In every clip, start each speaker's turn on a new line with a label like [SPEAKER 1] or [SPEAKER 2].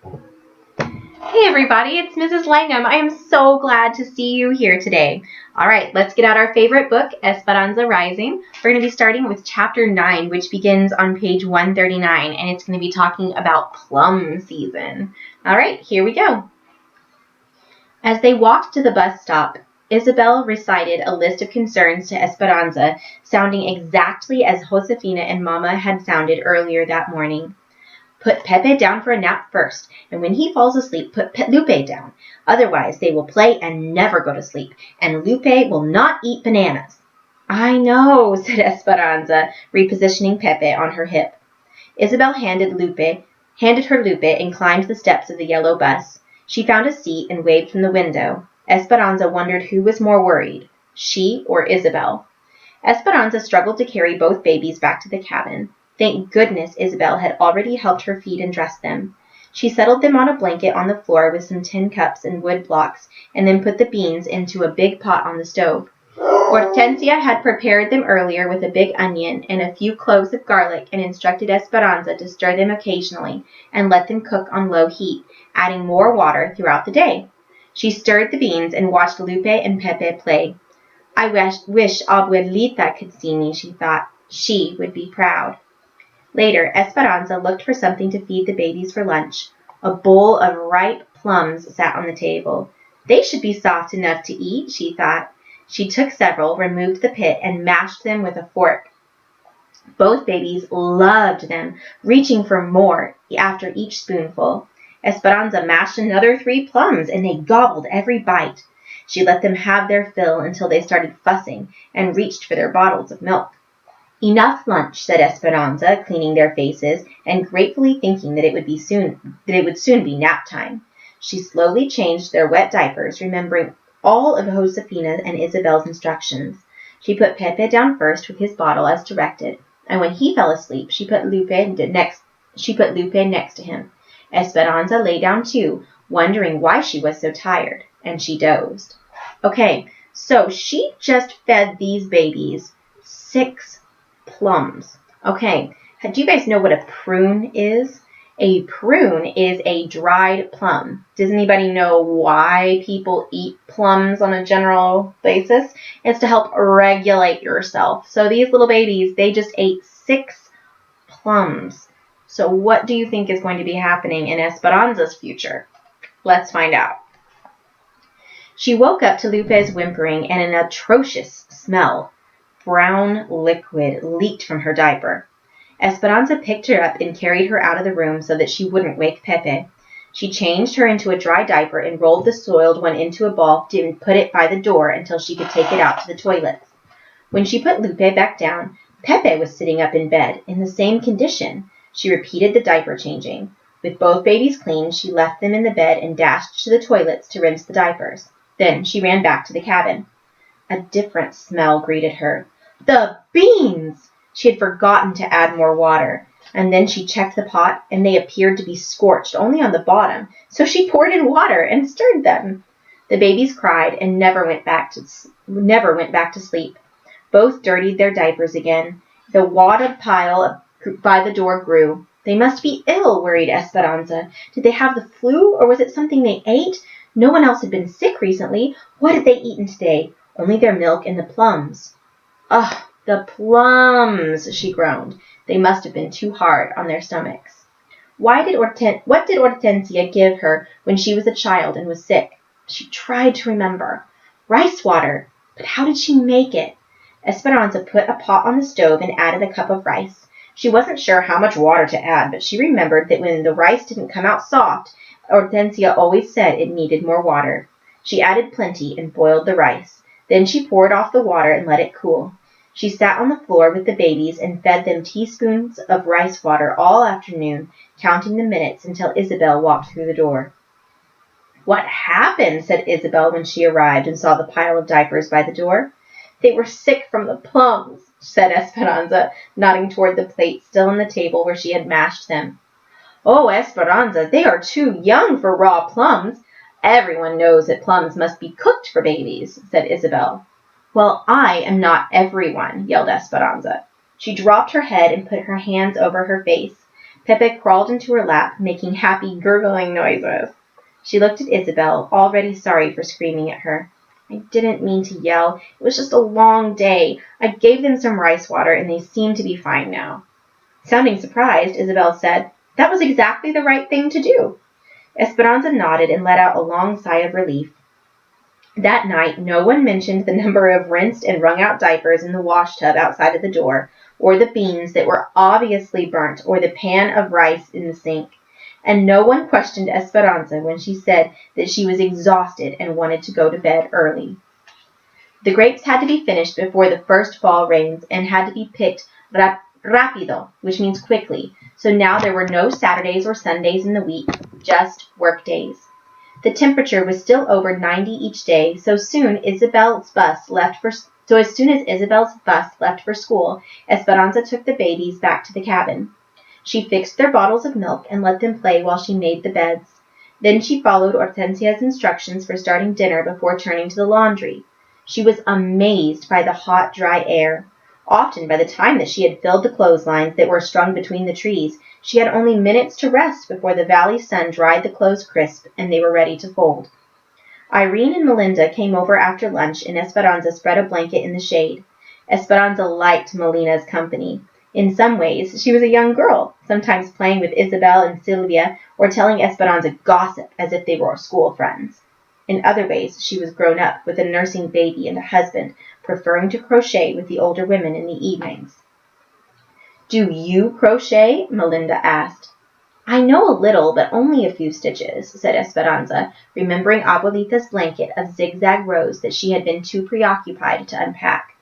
[SPEAKER 1] Hey everybody, it's Mrs. Langham. I am so glad to see you here today. All right, let's get out our favorite book, Esperanza Rising. We're going to be starting with chapter 9, which begins on page 139, and it's going to be talking about plum season. All right, here we go. As they walked to the bus stop, Isabel recited a list of concerns to Esperanza, sounding exactly as Josefina and Mama had sounded earlier that morning. Put Pepe down for a nap first, and when he falls asleep, put Lupe down. Otherwise, they will play and never go to sleep, and Lupe will not eat bananas. I know, said Esperanza, repositioning Pepe on her hip. Isabel handed her Lupe and climbed the steps of the yellow bus. She found a seat and waved from the window. Esperanza wondered who was more worried, she or Isabel. Esperanza struggled to carry both babies back to the cabin. Thank goodness Isabel had already helped her feed and dress them. She settled them on a blanket on the floor with some tin cups and wood blocks, and then put the beans into a big pot on the stove. Hortensia had prepared them earlier with a big onion and a few cloves of garlic and instructed Esperanza to stir them occasionally and let them cook on low heat, adding more water throughout the day. She stirred the beans and watched Lupe and Pepe play. I wish Abuelita could see me, she thought. She would be proud. Later, Esperanza looked for something to feed the babies for lunch. A bowl of ripe plums sat on the table. They should be soft enough to eat, she thought. She took several, removed the pit, and mashed them with a fork. Both babies loved them, reaching for more after each spoonful. Esperanza mashed another 3 plums, and they gobbled every bite. She let them have their fill until they started fussing and reached for their bottles of milk. Enough lunch, said Esperanza, cleaning their faces and gratefully thinking that it would soon be nap time. She slowly changed their wet diapers, remembering all of Josefina and Isabel's instructions. She put Pepe down first with his bottle as directed, and when he fell asleep, she put Lupe next to him. Esperanza lay down too, wondering why she was so tired, and she dozed. Okay, so she just fed these babies 6 plums. Okay, do you guys know what a prune is? A prune is a dried plum. Does anybody know why people eat plums on a general basis? It's to help regulate yourself. So these little babies, they just ate 6 plums. So what do you think is going to be happening in Esperanza's future? Let's find out. She woke up to Lupe's whimpering and an atrocious smell. Brown liquid leaked from her diaper. Esperanza picked her up and carried her out of the room so that she wouldn't wake Pepe. She changed her into a dry diaper and rolled the soiled one into a ball and put it by the door until she could take it out to the toilets. When she put Lupe back down, Pepe was sitting up in bed, in the same condition. She repeated the diaper changing. With both babies clean, she left them in the bed and dashed to the toilets to rinse the diapers. Then she ran back to the cabin. A different smell greeted her. The beans! She had forgotten to add more water, and then she checked the pot, and they appeared to be scorched only on the bottom, so she poured in water and stirred them. The babies cried and never went back to sleep. Both dirtied their diapers again. The wadded pile by the door grew. They must be ill, worried Esperanza. Did they have the flu, or was it something they ate? No one else had been sick recently. What had they eaten today? Only their milk and the plums. Ugh, the plums, she groaned. They must have been too hard on their stomachs. What did Hortensia give her when she was a child and was sick? She tried to remember. Rice water. But how did she make it? Esperanza put a pot on the stove and added a cup of rice. She wasn't sure how much water to add, but she remembered that when the rice didn't come out soft, Hortensia always said it needed more water. She added plenty and boiled the rice. Then she poured off the water and let it cool. She sat on the floor with the babies and fed them teaspoons of rice water all afternoon, counting the minutes until Isabel walked through the door. What happened? Said Isabel when she arrived and saw the pile of diapers by the door. They were sick from the plums, said Esperanza, nodding toward the plate still on the table where she had mashed them. Oh, Esperanza, they are too young for raw plums. Everyone knows that plums must be cooked for babies, said Isabel. Well, I am not everyone, yelled Esperanza. She dropped her head and put her hands over her face. Pepe crawled into her lap, making happy gurgling noises. She looked at Isabel, already sorry for screaming at her. I didn't mean to yell. It was just a long day. I gave them some rice water, and they seem to be fine now. Sounding surprised, Isabel said, That was exactly the right thing to do. Esperanza nodded and let out a long sigh of relief. That night, no one mentioned the number of rinsed and wrung-out diapers in the wash tub outside of the door, or the beans that were obviously burnt, or the pan of rice in the sink. And no one questioned Esperanza when she said that she was exhausted and wanted to go to bed early. The grapes had to be finished before the first fall rains and had to be picked rápido, which means quickly. So now there were no Saturdays or Sundays in the week, just work days. The temperature was still over 90 each day, so as soon as Isabel's bus left for school, Esperanza took the babies back to the cabin. She fixed their bottles of milk and let them play while she made the beds. Then she followed Hortensia's instructions for starting dinner before turning to the laundry. She was amazed by the hot, dry air. Often, by the time that she had filled the clotheslines that were strung between the trees, she had only minutes to rest before the valley sun dried the clothes crisp and they were ready to fold. Irene and Melinda came over after lunch and Esperanza spread a blanket in the shade. Esperanza liked Melina's company. In some ways, she was a young girl, sometimes playing with Isabel and Sylvia or telling Esperanza gossip as if they were school friends. In other ways, she was grown up with a nursing baby and a husband, preferring to crochet with the older women in the evenings. Do you crochet? Melinda asked. I know a little, but only a few stitches, said Esperanza, remembering Abuelita's blanket of zigzag rows that she had been too preoccupied to unpack.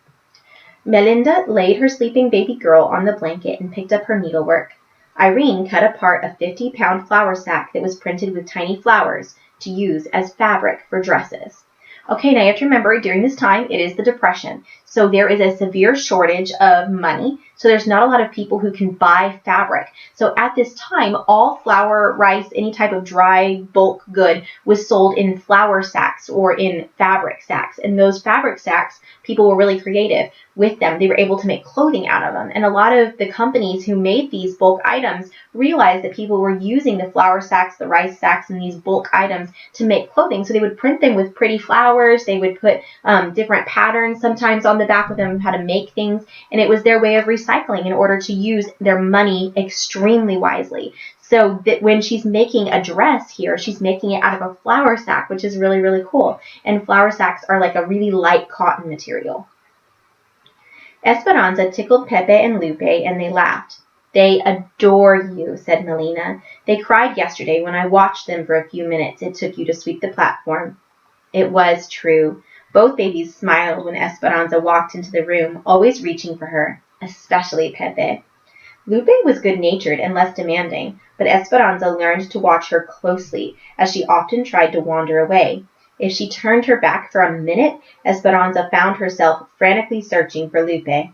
[SPEAKER 1] Melinda laid her sleeping baby girl on the blanket and picked up her needlework. Irene cut apart a 50-pound flour sack that was printed with tiny flowers to use as fabric for dresses. Okay, now you have to remember, during this time, it is the Depression. So there is a severe shortage of money. So there's not a lot of people who can buy fabric. So at this time, all flour, rice, any type of dry bulk good was sold in flour sacks or in fabric sacks. And those fabric sacks, people were really creative with them. They were able to make clothing out of them. And a lot of the companies who made these bulk items realized that people were using the flour sacks, the rice sacks, and these bulk items to make clothing. So they would print them with pretty flowers. They would put different patterns sometimes on the back of them, how to make things. And it was their way of recycling in order to use their money extremely wisely. So that when she's making a dress here, she's making it out of a flour sack, which is really, really cool. And flour sacks are like a really light cotton material. Esperanza tickled Pepe and Lupe, and they laughed. They adore you, said Melina. They cried yesterday when I watched them for a few minutes it took you to sweep the platform. It was true. Both babies smiled when Esperanza walked into the room, always reaching for her, especially Pepe. Lupe was good-natured and less demanding, but Esperanza learned to watch her closely, as she often tried to wander away. If she turned her back for a minute, Esperanza found herself frantically searching for Lupe.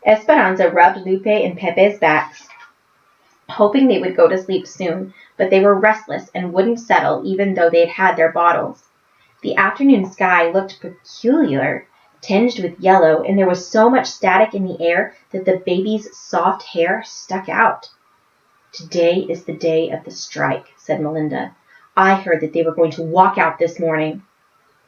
[SPEAKER 1] Esperanza rubbed Lupe and Pepe's backs, hoping they would go to sleep soon, but they were restless and wouldn't settle even though they had had their bottles. The afternoon sky looked peculiar, tinged with yellow, and there was so much static in the air that the baby's soft hair stuck out. Today is the day of the strike, said Melinda. I heard that they were going to walk out this morning.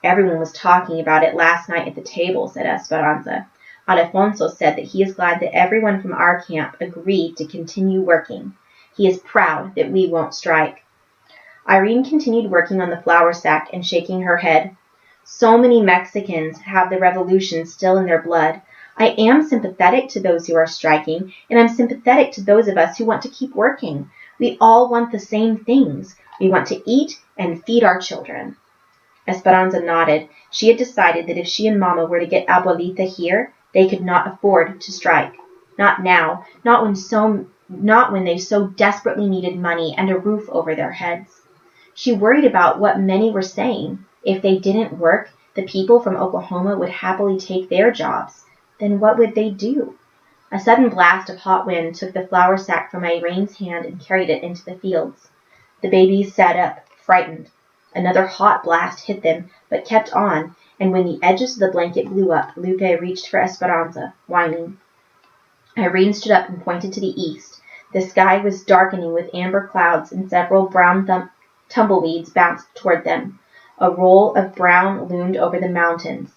[SPEAKER 1] Everyone was talking about it last night at the table, said Esperanza. Alfonso said that he is glad that everyone from our camp agreed to continue working. He is proud that we won't strike. Irene continued working on the flour sack and shaking her head. So many Mexicans have the revolution still in their blood. I am sympathetic to those who are striking, and I'm sympathetic to those of us who want to keep working. We all want the same things. We want to eat and feed our children. Esperanza nodded. She had decided that if she and Mama were to get Abuelita here, they could not afford to strike. Not now, not when they so desperately needed money and a roof over their heads. She worried about what many were saying. If they didn't work, the people from Oklahoma would happily take their jobs. Then what would they do? A sudden blast of hot wind took the flour sack from Irene's hand and carried it into the fields. The babies sat up, frightened. Another hot blast hit them, but kept on, and when the edges of the blanket blew up, Lupe reached for Esperanza, whining. Irene stood up and pointed to the east. The sky was darkening with amber clouds, and several brown tumbleweeds bounced toward them. A roll of brown loomed over the mountains.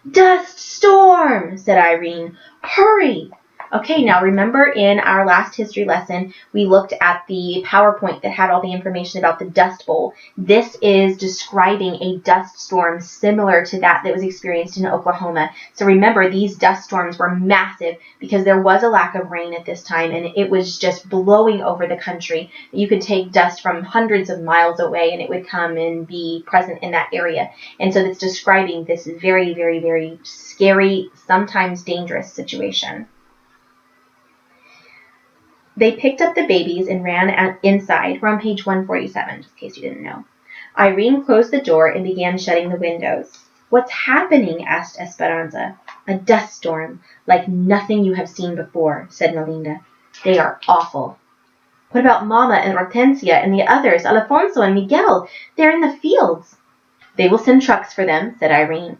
[SPEAKER 1] "Dust storm!" said Irene. "Hurry!" Okay, now remember in our last history lesson, we looked at the PowerPoint that had all the information about the Dust Bowl. This is describing a dust storm similar to that was experienced in Oklahoma. So remember, these dust storms were massive because there was a lack of rain at this time, and it was just blowing over the country. You could take dust from hundreds of miles away, and it would come and be present in that area. And so it's describing this very, very, very scary, sometimes dangerous situation. They picked up the babies and ran inside. We're on page 147, just in case you didn't know. Irene closed the door and began shutting the windows. "What's happening?" asked Esperanza. "A dust storm, like nothing you have seen before," said Melinda. "They are awful." "What about Mama and Hortensia and the others, Alfonso and Miguel? They're in the fields." "They will send trucks for them," said Irene.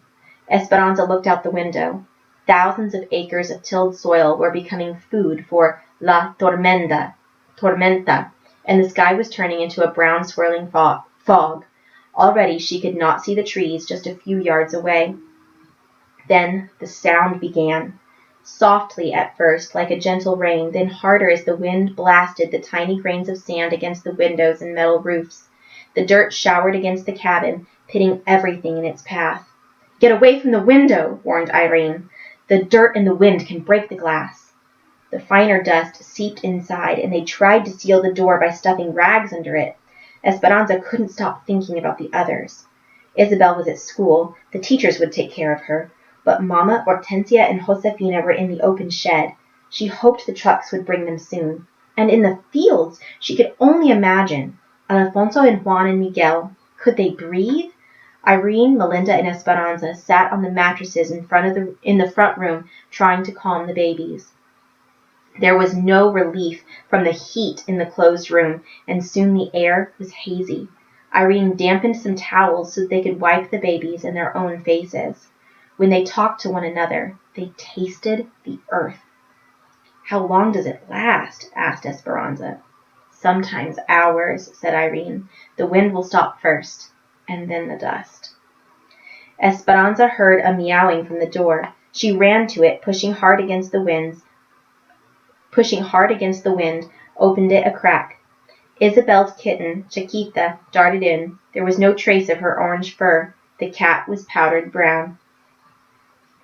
[SPEAKER 1] Esperanza looked out the window. Thousands of acres of tilled soil were becoming food for La Tormenta, and the sky was turning into a brown swirling fog. Already she could not see the trees just a few yards away. Then the sound began. Softly at first, like a gentle rain, then harder as the wind blasted the tiny grains of sand against the windows and metal roofs. The dirt showered against the cabin, pitting everything in its path. "Get away from the window," warned Irene. "The dirt and the wind can break the glass." The finer dust seeped inside, and they tried to seal the door by stuffing rags under it. Esperanza couldn't stop thinking about the others. Isabel was at school. The teachers would take care of her. But Mama, Hortensia, and Josefina were in the open shed. She hoped the trucks would bring them soon. And in the fields, she could only imagine. Alfonso and Juan and Miguel. Could they breathe? Irene, Melinda, and Esperanza sat on the mattresses in the front room, trying to calm the babies. There was no relief from the heat in the closed room, and soon the air was hazy. Irene dampened some towels so that they could wipe the babies and their own faces. When they talked to one another, they tasted the earth. "How long does it last?" asked Esperanza. "Sometimes hours," said Irene. "The wind will stop first, and then the dust." Esperanza heard a meowing from the door. She ran to it, pushing hard against the wind, opened it a crack. Isabel's kitten, Chiquita, darted in. There was no trace of her orange fur. The cat was powdered brown.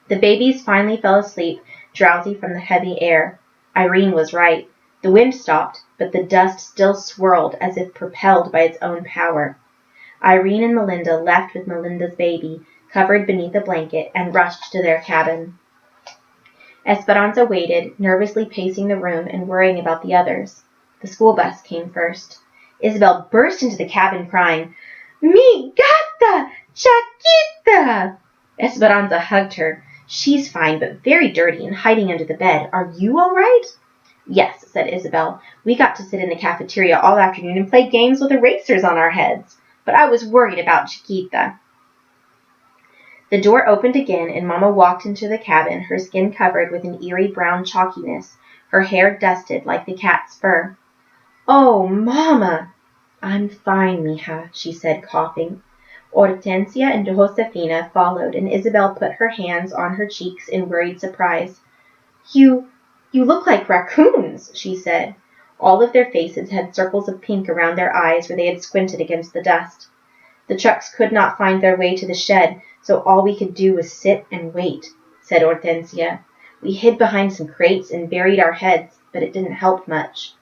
[SPEAKER 1] The babies finally fell asleep, drowsy from the heavy air. Irene was right. The wind stopped, but the dust still swirled as if propelled by its own power. Irene and Melinda left with Melinda's baby, covered beneath a blanket, and rushed to their cabin. Esperanza waited, nervously pacing the room and worrying about the others. The school bus came first. Isabel burst into the cabin crying, "Mi gata! Chiquita!" Esperanza hugged her. "She's fine, but very dirty and hiding under the bed. Are you all right?" "Yes," said Isabel. "We got to sit in the cafeteria all afternoon and play games with erasers on our heads. But I was worried about Chiquita." The door opened again, and Mama walked into the cabin, her skin covered with an eerie brown chalkiness, her hair dusted like the cat's fur. "Oh, Mama!" "I'm fine, mija," she said, coughing. Hortensia and Josefina followed, and Isabel put her hands on her cheeks in worried surprise. You look like raccoons," she said. All of their faces had circles of pink around their eyes where they had squinted against the dust. "The trucks could not find their way to the shed, so all we could do was sit and wait," said Hortensia. "We hid behind some crates and buried our heads, but it didn't help much."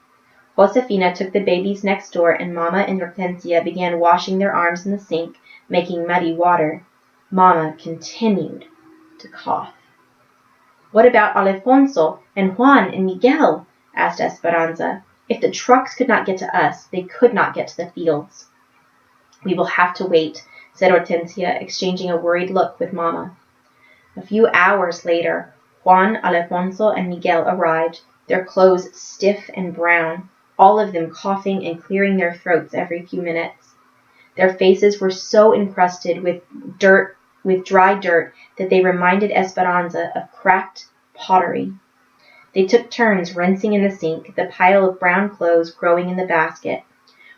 [SPEAKER 1] Josefina took the babies next door, and Mama and Hortensia began washing their arms in the sink, making muddy water. Mama continued to cough. "What about Alfonso and Juan and Miguel?" asked Esperanza. "If the trucks could not get to us, they could not get to the fields." "We will have to wait," said Hortensia, exchanging a worried look with Mama. A few hours later, Juan, Alfonso, and Miguel arrived, their clothes stiff and brown, all of them coughing and clearing their throats every few minutes. Their faces were so encrusted with dry dirt that they reminded Esperanza of cracked pottery. They took turns rinsing in the sink, the pile of brown clothes growing in the basket.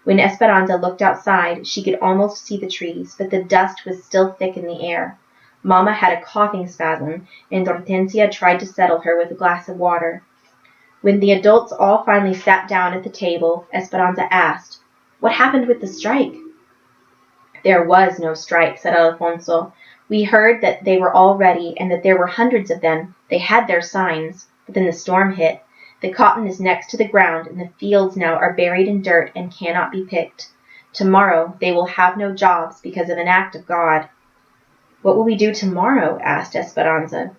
[SPEAKER 1] When Esperanza looked outside, she could almost see the trees, but the dust was still thick in the air. Mama had a coughing spasm, and Hortensia tried to settle her with a glass of water. When the adults all finally sat down at the table, Esperanza asked, "What happened with the strike?" "There was no strike," said Alfonso. "We heard that they were all ready and that there were hundreds of them. They had their signs. But then the storm hit. The cotton is next to the ground, and the fields now are buried in dirt and cannot be picked. Tomorrow they will have no jobs because of an act of God." "What will we do tomorrow?" asked Esperanza.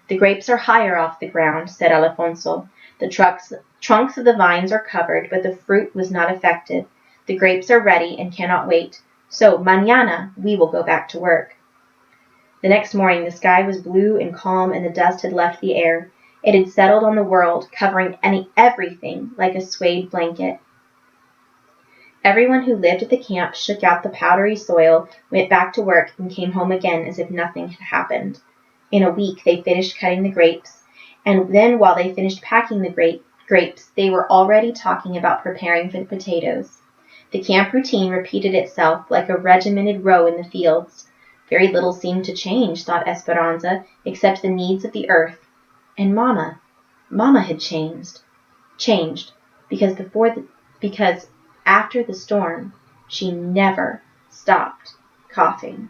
[SPEAKER 1] "The grapes are higher off the ground," said Alfonso. "The trunks of the vines are covered, but the fruit was not affected. The grapes are ready and cannot wait. So, mañana, we will go back to work." The next morning the sky was blue and calm, and the dust had left the air. It had settled on the world, covering everything like a suede blanket. Everyone who lived at the camp shook out the powdery soil, went back to work, and came home again as if nothing had happened. In a week they finished cutting the grapes, and then while they finished packing the grapes, they were already talking about preparing for the potatoes. The camp routine repeated itself like a regimented row in the fields. Very little seemed to change, thought Esperanza, except the needs of the earth. And Mama had changed, because after the storm, she never stopped coughing.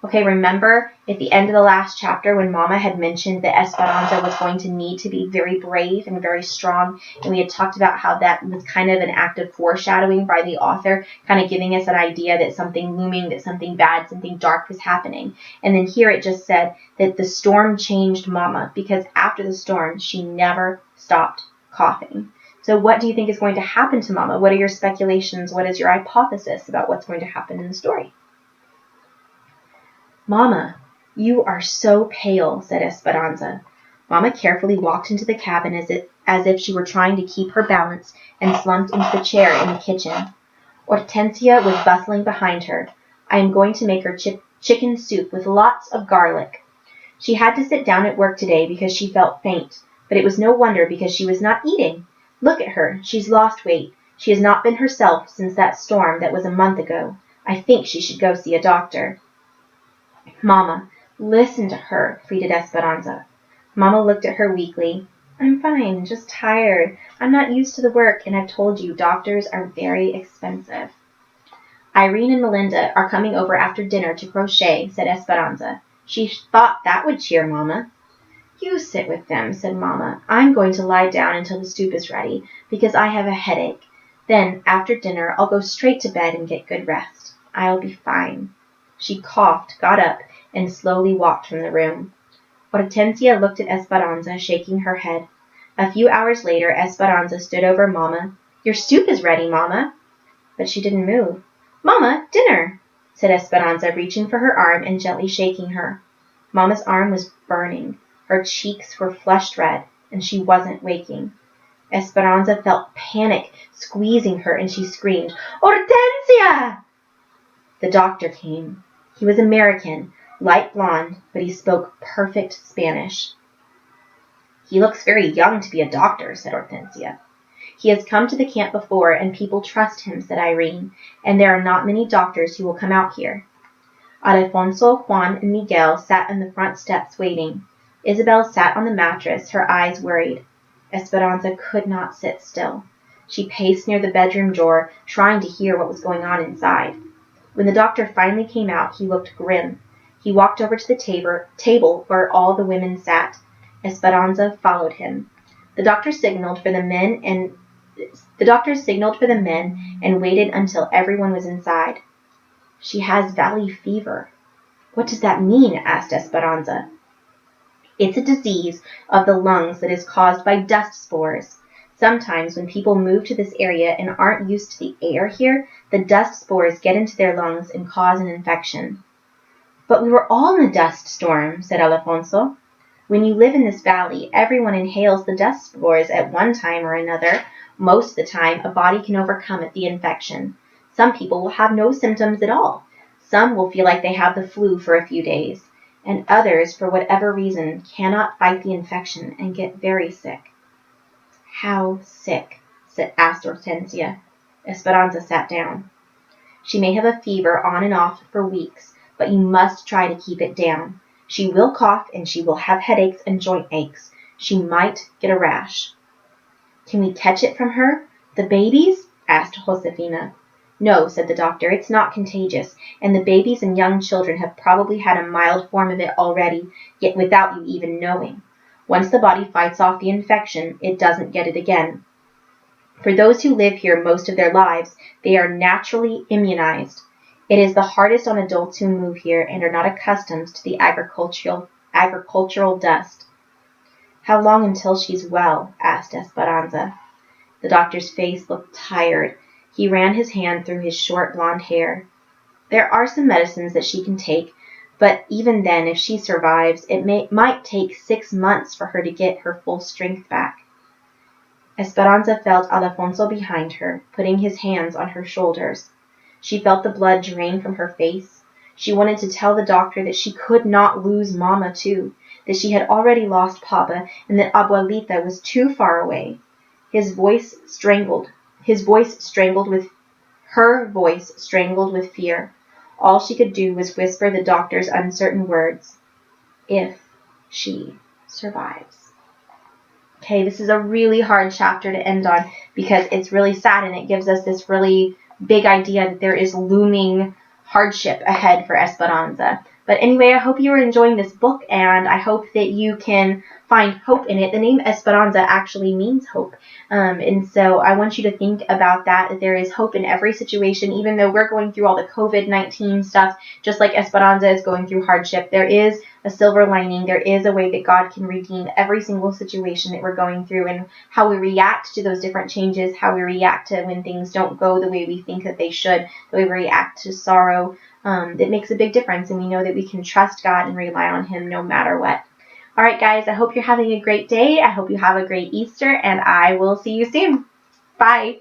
[SPEAKER 1] Okay, remember at the end of the last chapter when Mama had mentioned that Esperanza was going to need to be very brave and very strong, and we had talked about how that was kind of an act of foreshadowing by the author, kind of giving us an idea that something looming, that something bad, something dark was happening. And then here it just said that the storm changed Mama, because after the storm, she never stopped coughing. So what do you think is going to happen to Mama? What are your speculations? What is your hypothesis about what's going to happen in the story? "Mama, you are so pale," said Esperanza. Mama carefully walked into the cabin as if she were trying to keep her balance, and slumped into the chair in the kitchen. Hortensia was bustling behind her. "I am going to make her chicken soup with lots of garlic." She had to sit down at work today because she felt faint, but it was no wonder because she was not eating. Look at her. She's lost weight. She has not been herself since that storm that was a month ago. I think she should go see a doctor. "Mama, listen to her," pleaded Esperanza. Mama looked at her weakly. "I'm fine, just tired. I'm not used to the work, and I've told you, doctors are very expensive." "Irene and Melinda are coming over after dinner to crochet," said Esperanza. She thought that would cheer Mama. "You sit with them," said Mama. "I'm going to lie down until the soup is ready, because I have a headache. Then, after dinner, I'll go straight to bed and get good rest. I'll be fine." She coughed, got up, and slowly walked from the room. Hortensia looked at Esperanza, shaking her head. A few hours later, Esperanza stood over Mama. "Your soup is ready, Mama." But she didn't move. "Mama, dinner," said Esperanza, reaching for her arm and gently shaking her. Mama's arm was burning. Her cheeks were flushed red, and she wasn't waking. Esperanza felt panic squeezing her, and she screamed, "Hortensia!" The doctor came. He was American, light blonde, but he spoke perfect Spanish. "He looks very young to be a doctor," said Hortensia. "He has come to the camp before, and people trust him," said Irene, "and there are not many doctors who will come out here." Alfonso, Juan, and Miguel sat on the front steps waiting. Isabel sat on the mattress, her eyes worried. Esperanza could not sit still. She paced near the bedroom door, trying to hear what was going on inside. When the doctor finally came out, he looked grim. He walked over to the table where all the women sat. Esperanza followed him. The doctor signaled for the men and waited until everyone was inside. "She has valley fever." "What does that mean?" asked Esperanza. "It's a disease of the lungs that is caused by dust spores. Sometimes when people move to this area and aren't used to the air here, the dust spores get into their lungs and cause an infection." "But we were all in a dust storm," said Alfonso. "When you live in this valley, everyone inhales the dust spores at one time or another. Most of the time, a body can overcome the infection. Some people will have no symptoms at all. Some will feel like they have the flu for a few days, and others, for whatever reason, cannot fight the infection and get very sick." How sick? Asked Hortensia. Esperanza sat down. She may have a fever on and off for weeks, but you must try to keep it down. She will cough and she will have headaches and joint aches. She might get a rash. Can we catch it from her? The babies? Asked Josefina. No, said the doctor, it's not contagious, and the babies and young children have probably had a mild form of it already, yet without you even knowing. Once the body fights off the infection, it doesn't get it again. For those who live here most of their lives, they are naturally immunized. It is the hardest on adults who move here and are not accustomed to the agricultural dust. How long until she's well? Asked Esperanza. The doctor's face looked tired. He ran his hand through his short blonde hair. There are some medicines that she can take, but even then, if she survives, it might take 6 months for her to get her full strength back. Esperanza felt Alfonso behind her, putting his hands on her shoulders. She felt the blood drain from her face. She wanted to tell the doctor that she could not lose Mama too, that she had already lost Papa, and that Abuelita was too far away. Her voice strangled with fear. All she could do was whisper the doctor's uncertain words. If she survives. Okay, this is a really hard chapter to end on because it's really sad and it gives us this really big idea that there is looming hardship ahead for Esperanza. But anyway, I hope you are enjoying this book and I hope that you can find hope in it. The name Esperanza actually means hope. And so I want you to think about that there is hope in every situation, even though we're going through all the COVID-19 stuff, just like Esperanza is going through hardship. There is a silver lining. There is a way that God can redeem every single situation that we're going through, and how we react to those different changes, how we react to when things don't go the way we think that they should, the way we react to sorrow. It makes a big difference, and we know that we can trust God and rely on Him no matter what. All right, guys, I hope you're having a great day. I hope you have a great Easter, and I will see you soon. Bye.